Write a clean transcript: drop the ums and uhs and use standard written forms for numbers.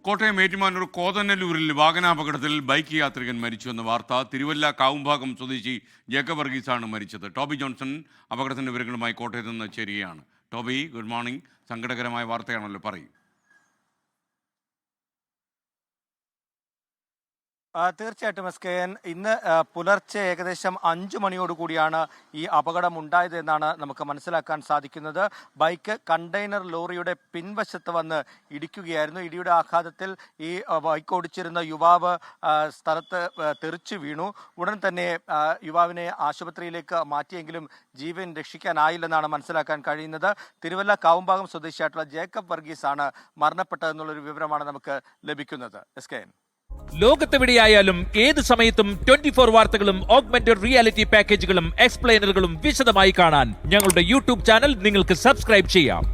കോട്ടയം ഏറ്റുമാനൂർ കോതനല്ലൂരിൽ വാഹനാപകടത്തിൽ ബൈക്ക് യാത്രികൻ മരിച്ചു എന്ന വാർത്ത. തിരുവല്ല കാവുംഭാഗം സ്വദേശി ജേക്കബ് വർഗീസാണ് മരിച്ചത്. ടോബി ജോൺസൺ അപകടത്തിന്റെ വിവരങ്ങളുമായി കോട്ടയത്ത് നിന്ന് ചേരുകയാണ്. Toby, good morning. സങ്കടകരമായ വാർത്തയാണല്ലോ, പറയൂ. തീർച്ചയായിട്ടും SKN, ഇന്ന് പുലർച്ചെ ഏകദേശം 5 മണിയോടുകൂടിയാണ് ഈ അപകടം ഉണ്ടായത് എന്നാണ് നമുക്ക് മനസ്സിലാക്കാൻ സാധിക്കുന്നത്. ബൈക്ക് കണ്ടെയ്നർ ലോറിയുടെ പിൻവശത്ത് വന്ന് ഇടിക്കുകയായിരുന്നു. ഇടിയുടെ ആഘാതത്തിൽ ഈ ബൈക്ക് ഓടിച്ചിരുന്ന യുവാവ് സ്ഥലത്ത് തെറിച്ചു വീണു. ഉടൻ തന്നെ യുവാവിനെ ആശുപത്രിയിലേക്ക് മാറ്റിയെങ്കിലും ജീവൻ രക്ഷിക്കാനായില്ലെന്നാണ് മനസ്സിലാക്കാൻ കഴിയുന്നത്. തിരുവല്ല കാവുംഭാഗം സ്വദേശിയായിട്ടുള്ള ജേക്കബ് വർഗീസ് ആണ് മരണപ്പെട്ടതെന്നുള്ളൊരു വിവരമാണ് നമുക്ക് ലഭിക്കുന്നത്. SKN. ലോകത്തെവിടെയായാലും ഏത് സമയത്തും 24 വാർത്തകളും ഓഗ്മെന്റഡ് റിയാലിറ്റി പാക്കേജുകളും എക്സ്പ്ലെയിനറുകളും വിശദമായി കാണാൻ ഞങ്ങളുടെ യൂട്യൂബ് ചാനൽ നിങ്ങൾക്ക് സബ്സ്ക്രൈബ് ചെയ്യാം.